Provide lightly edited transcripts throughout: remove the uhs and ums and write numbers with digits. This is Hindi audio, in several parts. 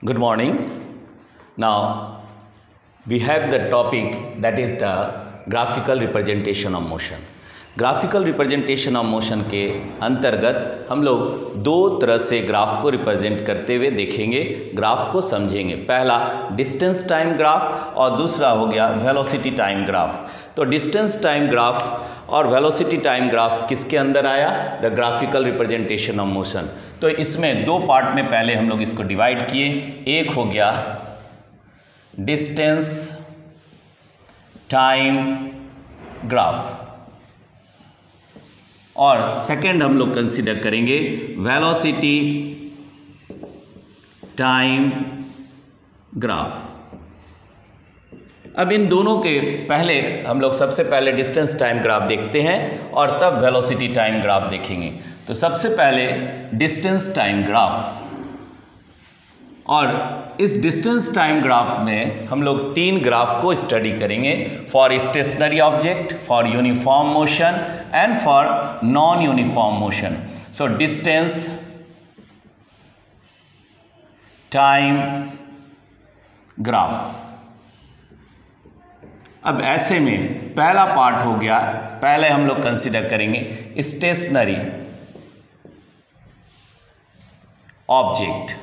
Good morning. Now we have the topic that is the graphical representation of motion. Graphical representation of motion के अंतर्गत हम लोग दो तरह से ग्राफ को रिप्रेजेंट करते हुए देखेंगे, ग्राफ को समझेंगे। पहला डिस्टेंस टाइम ग्राफ और दूसरा हो गया वेलोसिटी टाइम ग्राफ। तो डिस्टेंस टाइम ग्राफ और वेलोसिटी टाइम ग्राफ किसके अंदर आया? The graphical representation of motion. तो इसमें दो पार्ट में पहले हम लोग इसको डिवाइड किए। एक हो गया डिस्टेंस टाइम ग्राफ और सेकंड हम लोग कंसीडर करेंगे वेलोसिटी टाइम ग्राफ। अब इन दोनों के पहले हम लोग सबसे पहले डिस्टेंस टाइम ग्राफ देखते हैं और तब वेलोसिटी टाइम ग्राफ देखेंगे। तो सबसे पहले डिस्टेंस टाइम ग्राफ, और इस डिस्टेंस टाइम ग्राफ में हम लोग तीन ग्राफ को स्टडी करेंगे, for stationary object, for uniform motion and for non uniform motion. So distance time graph. अब ऐसे में पहला पार्ट हो गया, पहले हम लोग कंसीडर करेंगे stationary object.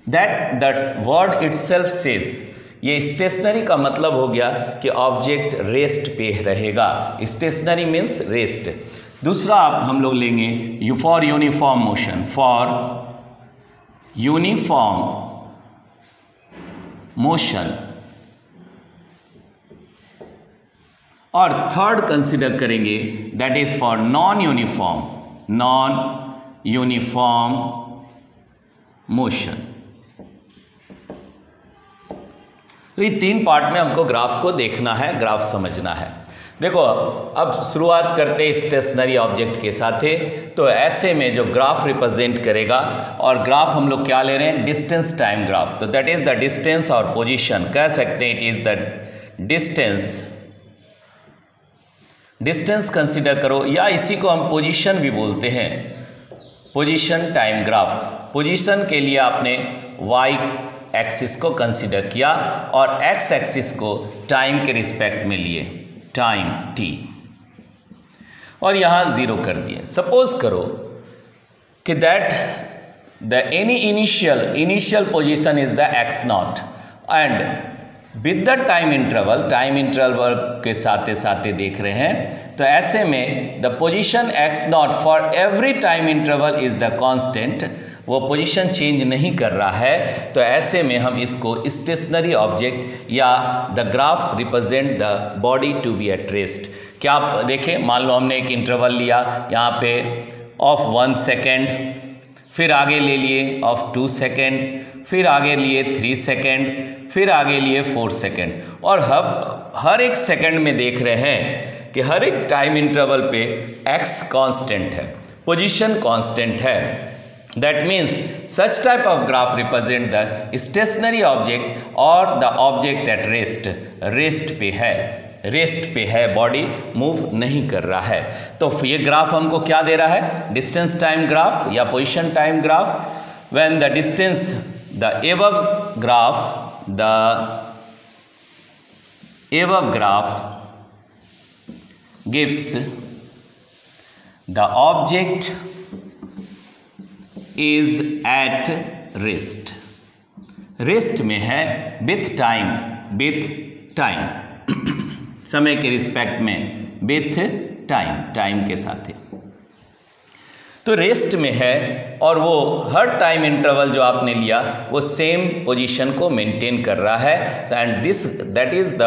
That word itself says, ये स्टेशनरी का मतलब हो गया कि ऑब्जेक्ट रेस्ट पे रहेगा। Stationary means rest. दूसरा आप हम लोग लेंगे for uniform motion, for uniform motion. और थर्ड कंसिडर करेंगे that is for non uniform motion. तो ये तीन पार्ट में हमको ग्राफ को देखना है, ग्राफ समझना है। देखो अब शुरुआत करते हैं स्टेशनरी ऑब्जेक्ट के साथ है। तो ऐसे में जो ग्राफ रिप्रेजेंट करेगा, और ग्राफ हम लोग क्या ले रहे हैं? Distance time graph. तो दैट इज द डिस्टेंस और पोजीशन, कह सकते हैं it is the distance consider करो, या इसी को हम पोजीशन भी बोलते हैं, पोजीशन टाइम ग्राफ। पोजीशन के लिए आपने वाई एक्सिस को कंसीडर किया और एक्स एक्सिस को टाइम के रिस्पेक्ट में लिए, टाइम टी, और यहां जीरो कर दिए। सपोज करो कि that the any initial position is the x naught, and with the time interval के साथ देख रहे हैं। तो ऐसे में the position x naught for every time interval is the constant, वो पोजीशन चेंज नहीं कर रहा है। तो ऐसे में हम इसको स्टेशनरी ऑब्जेक्ट या the graph represent the body to be at rest. क्या आप देखें, मान लो हमने एक इंटरवल लिया यहाँ पे ऑफ 1 सेकेंड, फिर आगे ले लिए ऑफ 2 सेकेंड, फिर आगे लिए 3 सेकेंड, फिर आगे लिए 4 सेकेंड, और हर एक सेकेंड में देख रहे हैं कि हर एक टाइम इंटरवल पे एक्स कांस्टेंट है, पोजीशन कांस्टेंट है। That means such type of graph represent the stationary object or the object at rest, rest पे है, बॉडी मूव नहीं कर रहा है। तो ये ग्राफ हमको क्या दे रहा है? डिस्टेंस टाइम ग्राफ या position time graph. When the distance, the above graph gives the object is at rest में है विथ टाइम समय के रिस्पेक्ट में, विथ टाइम के साथ है। तो रेस्ट में है और वो हर टाइम इंटरवल जो आपने लिया वो सेम पोजीशन को मेंटेन कर रहा है, and that is the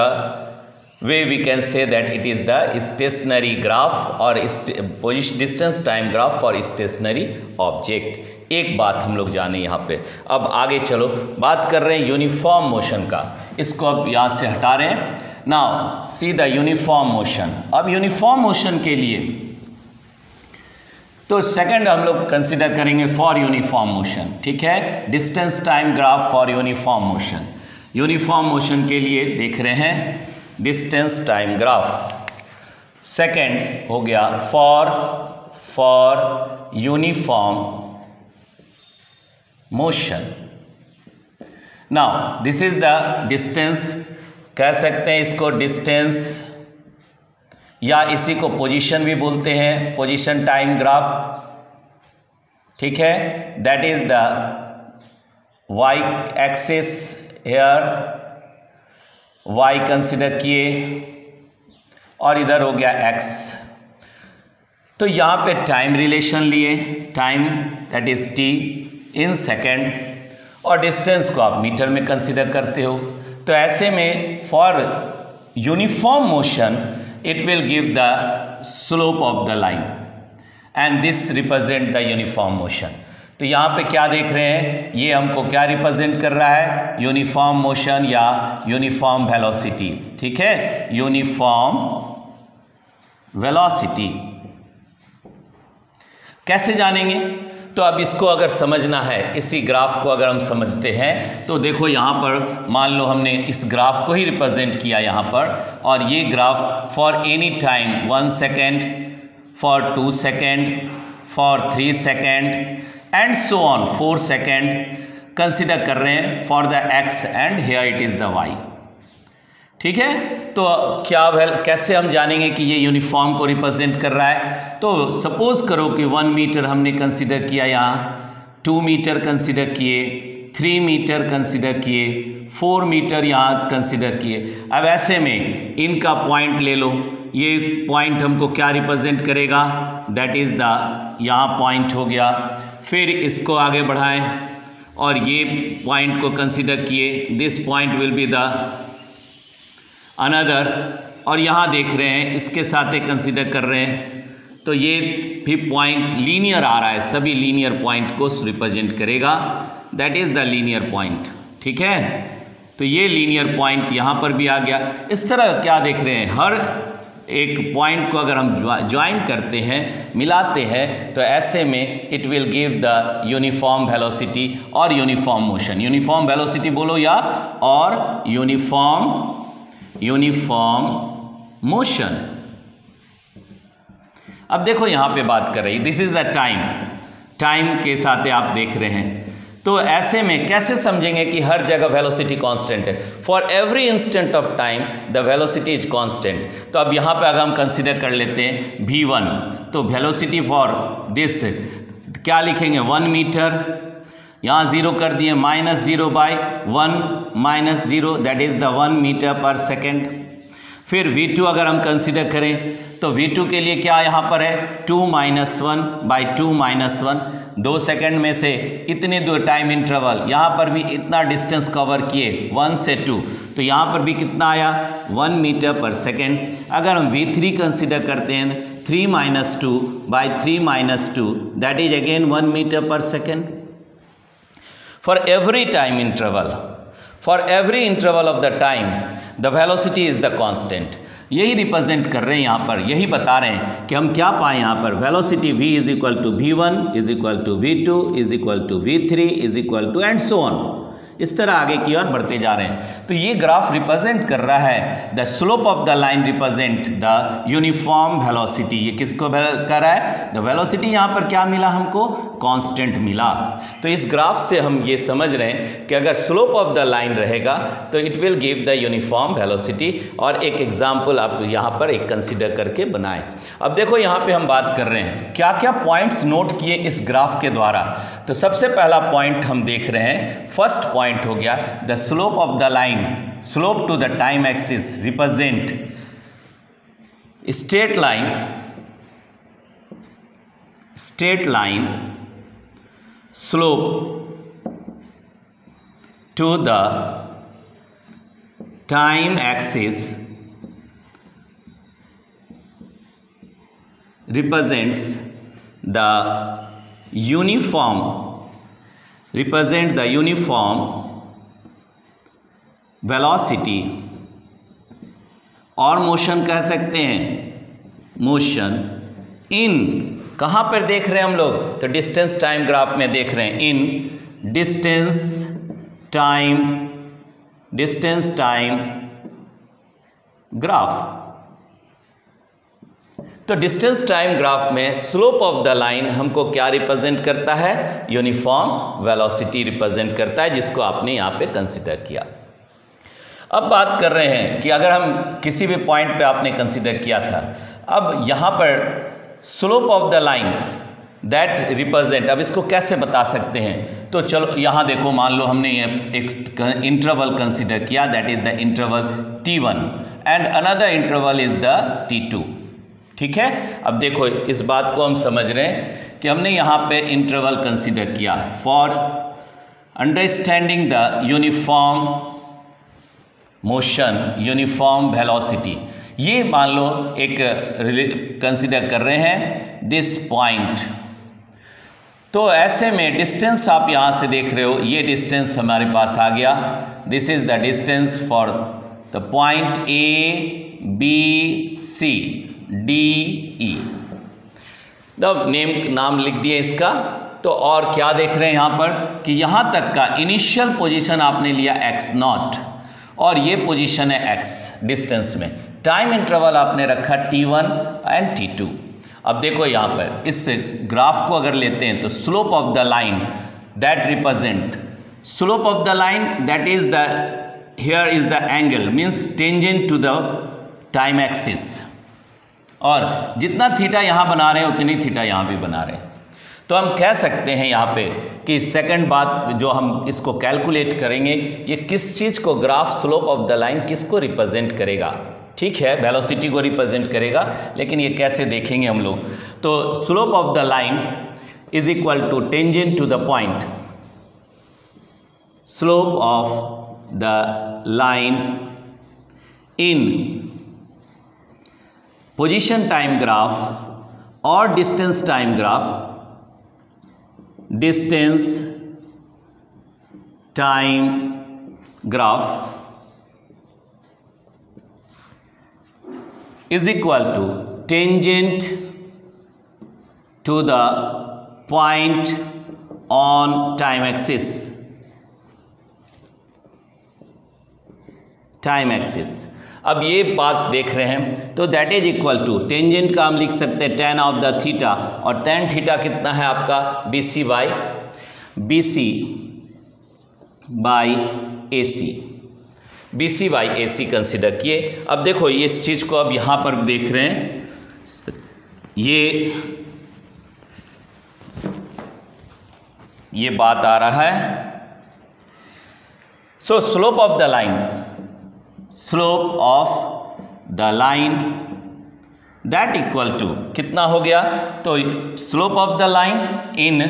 way we can say that it is the stationary graph और distance time graph for stationary object. एक बात हम लोग जाने यहाँ पे। अब आगे चलो, बात कर रहे हैं यूनिफॉर्म मोशन का। इसको अब यहाँ से हटा रहे हैं। Now see the uniform motion. अब यूनिफॉर्म मोशन के लिए तो सेकंड हम लोग कंसिडर करेंगे फॉर यूनिफॉर्म मोशन, ठीक है? Distance time graph for uniform motion. Uniform motion के लिए देख रहे हैं डिस्टेंस टाइम ग्राफ। सेकंड हो गया for uniform motion. Now this is the distance, कह सकते हैं इसको डिस्टेंस, या इसी को पोजीशन भी बोलते हैं, पोजीशन टाइम ग्राफ। ठीक है, that is the y axis, here y consider किए और इधर हो गया एक्स। तो यहाँ पे टाइम रिलेशन लिए, time that is t in second, और डिस्टेंस को आप मीटर में कंसिडर करते हो। तो ऐसे में for uniform motion it will give the slope of the line and this represent the uniform motion. तो यहाँ पे क्या देख रहे हैं, ये हमको क्या रिप्रेजेंट कर रहा है, यूनिफॉर्म मोशन या यूनिफॉर्म वेलोसिटी। ठीक है, यूनिफॉर्म वेलोसिटी कैसे जानेंगे? तो अब इसको अगर समझना है, इसी ग्राफ को अगर हम समझते हैं तो देखो यहाँ पर मान लो हमने इस ग्राफ को ही रिप्रेजेंट किया यहाँ पर, और ये graph for any time 1 second, for 2 second, for 3 second and so on 4 second consider कर रहे हैं for the x and here it is the y. ठीक है, तो कैसे हम जानेंगे कि ये यूनिफॉर्म को रिप्रेजेंट कर रहा है? तो सपोज करो कि 1 मीटर हमने कंसिडर किया, यहाँ 2 मीटर कंसिडर किए, 3 मीटर कंसिडर किए, 4 मीटर यहाँ कंसिडर किए। अब ऐसे में इनका पॉइंट ले लो, ये पॉइंट हमको क्या रिप्रेजेंट करेगा, दैट इज़ द यहाँ पॉइंट हो गया। फिर इसको आगे बढ़ाएं और ये पॉइंट को कंसिडर किए, this point will be the another, और यहाँ देख रहे हैं इसके साथ एक कंसिडर कर रहे हैं, तो ये भी पॉइंट लीनियर आ रहा है, सभी लीनियर पॉइंट को रिप्रेजेंट करेगा, that is the linear point. ठीक है, तो ये लीनियर पॉइंट यहाँ पर भी आ गया। इस तरह क्या देख रहे हैं, हर एक पॉइंट को अगर हम ज्वाइन करते हैं, मिलाते हैं, तो ऐसे में it will give the uniform velocity और यूनिफॉर्म मोशन। यूनिफॉर्म वेलोसिटी बोलो या और यूनिफॉर्म मोशन। अब देखो यहाँ पे बात कर रही, दिस इज द टाइम के साथ आप देख रहे हैं। तो ऐसे में कैसे समझेंगे कि हर जगह वेलोसिटी कांस्टेंट है? For every instant of time the velocity is constant. तो अब यहाँ पे अगर हम कंसिडर कर लेते हैं v1, तो वेलोसिटी फॉर दिस क्या लिखेंगे, 1 मीटर, यहाँ 0 कर दिए, -0/1 -0 दैट इज़ द 1 मीटर पर सेकेंड। फिर v2 अगर हम कंसिडर करें तो v2 के लिए क्या यहाँ पर है, 2 - 1/2 - 1, 2 सेकेंड में से इतने दो टाइम इंटरवल, यहाँ पर भी इतना डिस्टेंस कवर किए 1 से 2, तो यहाँ पर भी कितना आया, 1 मीटर पर सेकेंड। अगर हम v3 कंसिडर करते हैं 3 - 2/3 - 2 दैट इज अगेन 1 मीटर पर second. For every time interval, for every interval of the time, the velocity is the constant. यही रिप्रेजेंट कर रहे हैं यहाँ पर, यही बता रहे हैं कि हम क्या पाएँ यहाँ पर, velocity v is equal to v1 is equal to v2 is equal to v3 is equal to and so on, इस तरह आगे की ओर बढ़ते जा रहे हैं। तो ये ग्राफ रिप्रेजेंट कर रहा है, the slope of the line represent the uniform velocity. ये किसको कर रहा है, द वेलोसिटी यहाँ पर क्या मिला हमको, कांस्टेंट मिला। तो इस ग्राफ से हम ये समझ रहे हैं कि अगर स्लोप ऑफ द लाइन रहेगा तो it will give the uniform velocity. और एक एग्जाम्पल आप यहाँ पर एक कंसिडर करके बनाएं। अब देखो यहाँ पे हम बात कर रहे हैं क्या क्या पॉइंट्स नोट किए इस ग्राफ के द्वारा। तो सबसे पहला पॉइंट हम देख रहे हैं, फर्स्ट पॉइंट हो गया the slope of the line, slope to the time axis represent straight line slope to the time axis represents the uniform velocity और मोशन कह सकते हैं, मोशन इन कहाँ पर देख रहे हैं हम लोग, तो डिस्टेंस टाइम ग्राफ में देख रहे हैं, इन डिस्टेंस टाइम ग्राफ। तो डिस्टेंस टाइम ग्राफ में स्लोप ऑफ द लाइन हमको क्या रिप्रेजेंट करता है? यूनिफॉर्म वेलोसिटी रिप्रेजेंट करता है, जिसको आपने यहाँ पे कंसिडर किया। अब बात कर रहे हैं कि अगर हम किसी भी पॉइंट पे आपने कंसिडर किया था, अब यहाँ पर slope of the line that represent, अब इसको कैसे बता सकते हैं? तो चलो यहाँ देखो, मान लो हमने ये एक इंटरवल कंसिडर किया, that is the interval T1 and another interval is the T2। ठीक है, अब देखो इस बात को हम समझ रहे हैं कि हमने यहाँ पे इंटरवल कंसिडर किया for understanding the uniform motion, uniform velocity. ये मान लो एक कंसिडर कर रहे हैं दिस पॉइंट, तो ऐसे में डिस्टेंस आप यहाँ से देख रहे हो, ये डिस्टेंस हमारे पास आ गया। This is the distance for the point ABC DE। नाम लिख दिए इसका। तो और क्या देख रहे हैं यहाँ पर कि यहाँ तक का इनिशियल पोजीशन आपने लिया x0 और ये पोजीशन है x डिस्टेंस में। टाइम इंटरवल आपने रखा T1 एंड T2। अब देखो यहाँ पर इस ग्राफ को अगर लेते हैं तो slope of the line that represent, slope of the line that is the, here is the angle means tangent to the time axis, और जितना थीटा यहाँ बना रहे हैं उतनी थीटा यहाँ भी बना रहे हैं। तो हम कह सकते हैं यहाँ पे कि सेकंड बात जो हम इसको कैलकुलेट करेंगे, ये किस चीज़ को, graph slope of the line किसको रिप्रेजेंट करेगा? ठीक है, वेलोसिटी को रिप्रेजेंट करेगा, लेकिन ये कैसे देखेंगे हम लोग? तो slope of the line is equal to tangent to the point, slope of the line in position time graph और distance time graph, distance time graph is equal to tangent to the point on time axis, time axis. अब ये बात देख रहे हैं तो that is equal to, tangent का हम लिख सकते हैं tan ऑफ द थीटा, और tan थीटा कितना है आपका BC by AC, BC by AC consider किए। अब देखो ये इस चीज़ को अब यहाँ पर देख रहे हैं, ये बात आ रहा है। So slope of the line, slope of the line that equal to कितना हो गया? तो slope of the line in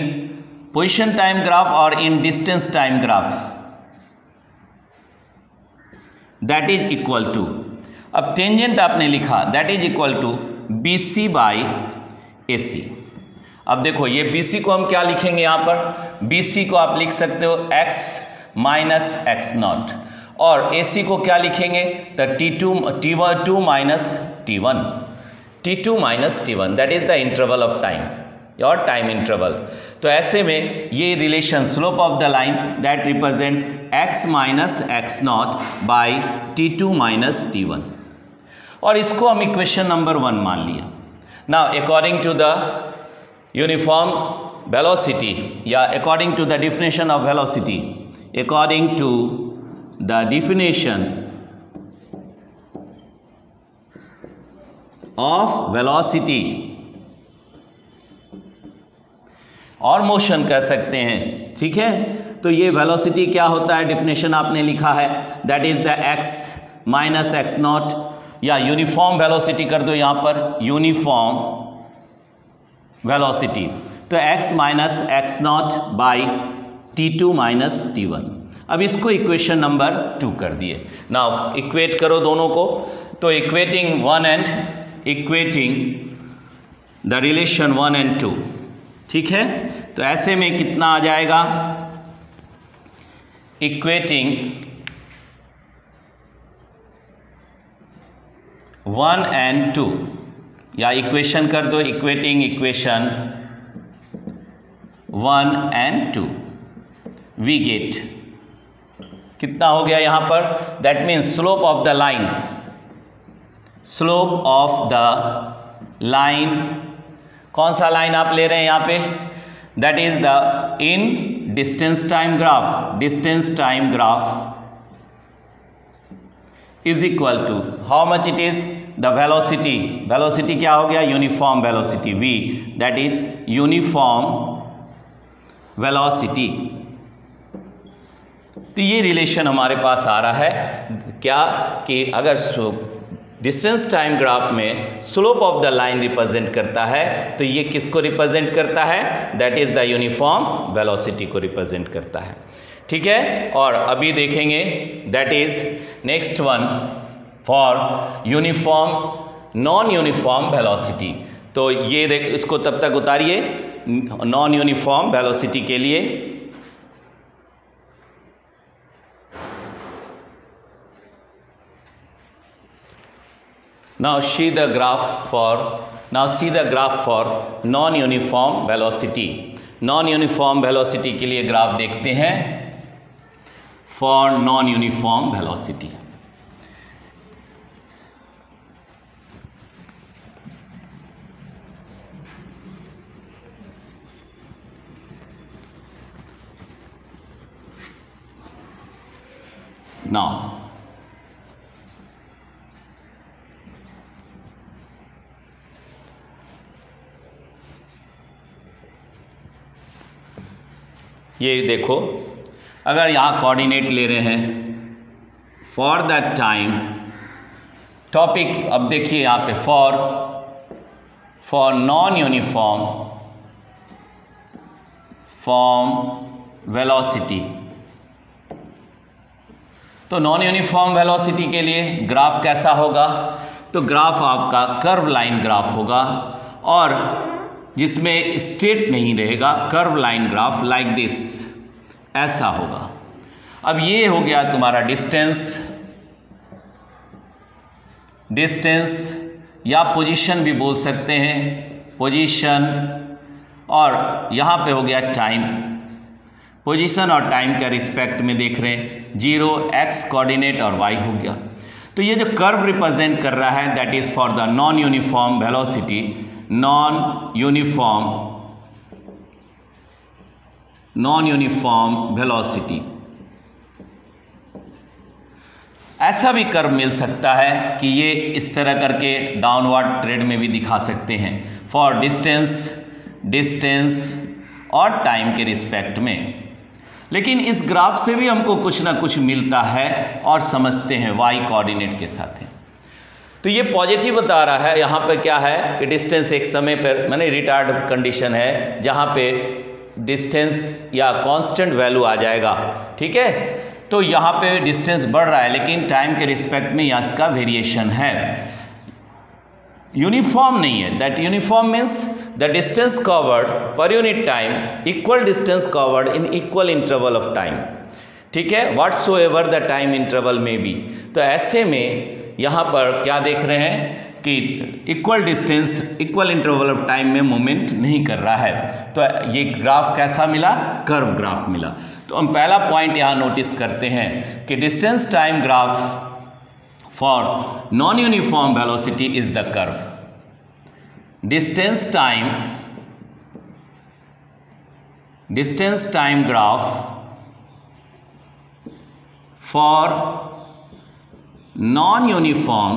position time graph और in distance time graph that is equal to, अब टेंजेंट आपने लिखा that is equal to BC by AC। अब देखो ये BC को हम क्या लिखेंगे यहाँ पर? BC को आप लिख सकते हो x माइनस x0, और AC को क्या लिखेंगे? तो T2 minus T1 that is the interval of time, और टाइम इंटरवल। तो ऐसे में ये relation slope of the line that represent x minus x0 by T2 minus T1, और इसको हम इक्वेशन नंबर 1 मान लिया। Now according to the uniform velocity या according to the definition of velocity, according to the definition of velocity और मोशन कह सकते हैं, ठीक है। तो ये वेलोसिटी क्या होता है, डेफिनेशन आपने लिखा है that is the x minus x0, या यूनिफॉर्म वेलोसिटी कर दो यहाँ पर, यूनिफॉर्म वेलोसिटी, तो x minus x0 by T2 minus T1। अब इसको इक्वेशन नंबर 2 कर दिए। नाउ इक्वेट करो दोनों को, तो equating 1 and equating the relation 1 and 2, ठीक है। तो ऐसे में कितना आ जाएगा, इक्वेटिंग 1 एंड 2, या इक्वेशन कर दो equating equation 1 and 2, we get कितना हो गया यहाँ पर, that means slope of the line, slope of the line, कौन सा लाइन आप ले रहे हैं यहाँ पे, that is the in distance time graph, distance time graph is equal to how much it is the velocity, velocity क्या हो गया, uniform velocity v, that is uniform velocity. तो ये रिलेशन हमारे पास आ रहा है क्या कि अगर डिस्टेंस टाइम ग्राफ में slope of the line represent करता है तो ये किसको रिप्रेजेंट करता है, that is the uniform velocity को रिप्रेजेंट करता है। ठीक है, और अभी देखेंगे that is next one for uniform non uniform velocity. तो ये देख, इसको तब तक उतारिए नॉन यूनिफॉर्म वेलोसिटी के लिए। Now see the graph for non-uniform velocity. Non-uniform velocity के लिए ग्राफ देखते हैं for non-uniform velocity. Now ये देखो, अगर यहाँ कोऑर्डिनेट ले रहे हैं फॉर द टाइम टॉपिक, अब देखिए यहाँ पे for non uniform form velocity. तो नॉन यूनिफॉर्म वेलोसिटी के लिए ग्राफ कैसा होगा, तो ग्राफ आपका कर्व लाइन ग्राफ होगा और जिसमें स्ट्रेट नहीं रहेगा, curve line graph like this, ऐसा होगा। अब ये हो गया तुम्हारा डिस्टेंस या पोजीशन भी बोल सकते हैं, पोजीशन, और यहाँ पे हो गया टाइम, पोजीशन और टाइम के रिस्पेक्ट में देख रहे हैं, 0 x कोऑर्डिनेट और y हो गया। तो ये जो कर्व रिप्रेजेंट कर रहा है that is for the non uniform velocity, non uniform velocity. ऐसा भी कर्व मिल सकता है कि ये इस तरह करके डाउनवर्ड ट्रेड में भी दिखा सकते हैं फॉर डिस्टेंस और टाइम के रिस्पेक्ट में। लेकिन इस ग्राफ से भी हमको कुछ ना कुछ मिलता है और समझते हैं y कोऑर्डिनेट के साथ है। तो ये पॉजिटिव बता रहा है, यहाँ पे क्या है कि डिस्टेंस एक समय पर माने रिटार्ड कंडीशन है जहाँ पे डिस्टेंस या कांस्टेंट वैल्यू आ जाएगा। ठीक है, तो यहाँ पे डिस्टेंस बढ़ रहा है लेकिन टाइम के रिस्पेक्ट में यहाँ इसका वेरिएशन है, यूनिफॉर्म नहीं है। That uniform means the distance covered per unit time equal distance covered in equal interval of time. ठीक है, व्हाटसोएवर द टाइम इंटरवल में बी। तो ऐसे में यहाँ पर क्या देख रहे हैं कि equal distance equal interval of time में मूवमेंट नहीं कर रहा है। तो ये ग्राफ कैसा मिला, कर्व ग्राफ मिला। तो हम पहला पॉइंट यहाँ नोटिस करते हैं कि distance time graph for non uniform velocity is the curve. Distance time graph for non uniform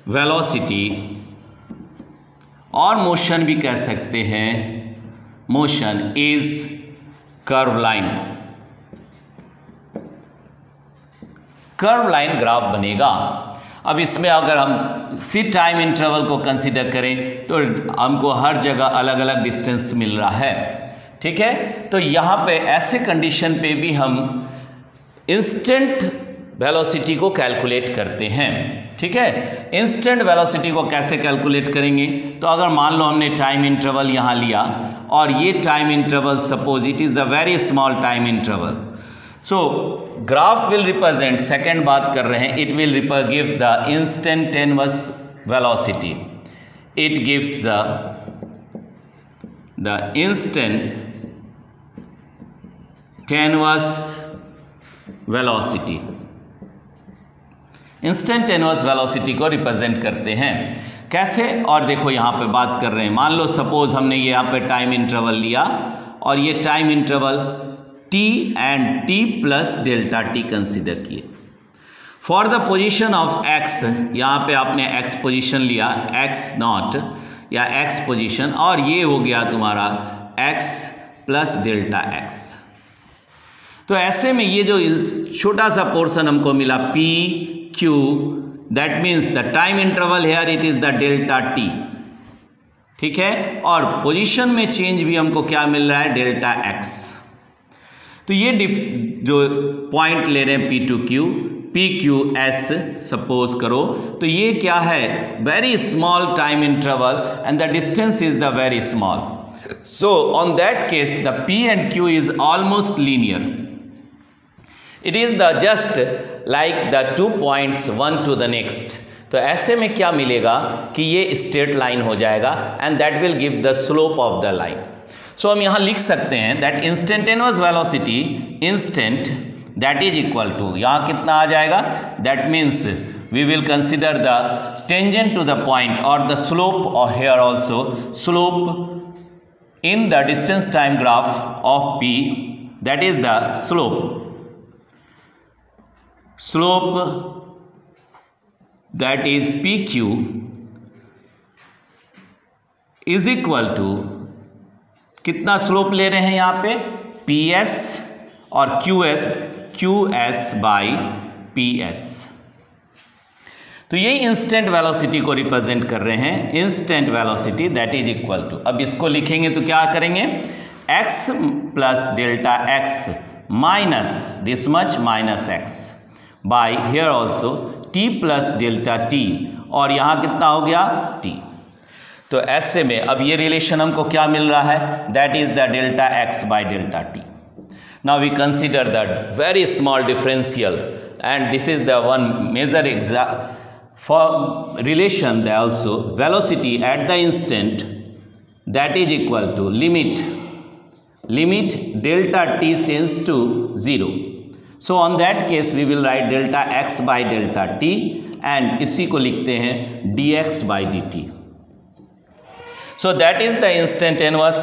velocity और मोशन भी कह सकते हैं, motion is curve line. Curve line graph बनेगा। अब इसमें अगर हम सी टाइम इंटरवल को कंसीडर करें तो हमको हर जगह अलग अलग डिस्टेंस मिल रहा है। ठीक है, तो यहाँ पे ऐसे कंडीशन पे भी हम इंस्टेंट वेलोसिटी को कैलकुलेट करते हैं। ठीक है, इंस्टेंट वेलोसिटी को कैसे कैलकुलेट करेंगे, तो अगर मान लो हमने टाइम इंटरवल यहाँ लिया और ये time interval suppose it is the very small time interval, so graph will represent, second बात कर रहे हैं, it will gives the instantaneous velocity, it gives the the instantaneous velocity, instantaneous velocity को रिप्रेजेंट करते हैं। कैसे? और देखो यहाँ पे बात कर रहे हैं, मान लो सपोज हमने ये यहाँ पे टाइम इंटरवल लिया और ये time interval t and t plus delta t consider किए। For the position of x, यहाँ पे आपने x पोजीशन लिया, x नॉट या x पोजीशन, और ये हो गया तुम्हारा x प्लस डेल्टा x। तो ऐसे में ये जो छोटा सा पोर्शन हमको मिला p q, that means the time interval here it is the delta t, ठीक है, और पोजीशन में चेंज भी हमको क्या मिल रहा है, डेल्टा x। तो ये जो पॉइंट ले रहे हैं p2q PQS सपोज करो, तो ये क्या है, very small time interval and the distance is the very small. So on that case the P and Q is almost linear. It is the just like the 2 points one to the next. तो ऐसे में क्या मिलेगा कि ये स्ट्रेट लाइन हो जाएगा and that will give the slope of the line. So हम यहाँ लिख सकते हैं that instantaneous velocity instant that is equal to, यहाँ कितना आ जाएगा, that means we will consider the tangent to the point और द स्लोप और here also slope in the distance time graph of P, that is the slope that is PQ is equal to, कितना स्लोप ले रहे हैं यहाँ पे, PS और QS बाई PS। तो ये इंस्टेंट वेलोसिटी को रिप्रेजेंट कर रहे हैं, instant velocity that is equal to, अब इसको लिखेंगे तो क्या करेंगे, x plus delta x minus this much minus x by here also t plus delta t, और यहाँ कितना हो गया t। तो ऐसे में अब ये रिलेशन हमको क्या मिल रहा है, that is the delta x by delta t। Now we consider the very small differential and this is the one major for relation that also velocity at the instant that is equal to limit delta t tends to 0। So on that case we will write delta x by delta t and इसी को लिखते हैं dx by dt. So that is the instantaneous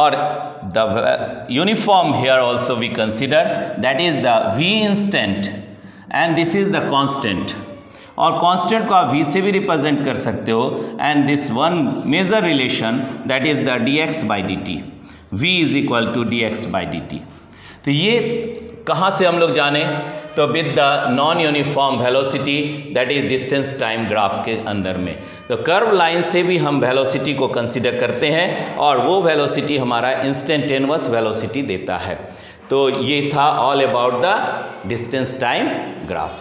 or the uniform here also we consider, that is the v instant and this is the constant, और कांस्टेंट को आप v से भी रिप्रेजेंट कर सकते हो and this one major relation that is the dx by dt, v is equal to dx by dt। तो ये कहाँ से हम लोग जाने, तो with the non uniform velocity that is distance time graph के अंदर में, तो कर्व लाइन से भी हम वेलोसिटी को कंसीडर करते हैं और वो वेलोसिटी हमारा इंस्टेंटेनियस वेलोसिटी देता है। तो ये था all about the distance time graph.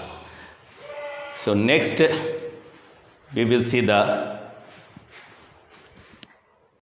So next we will see the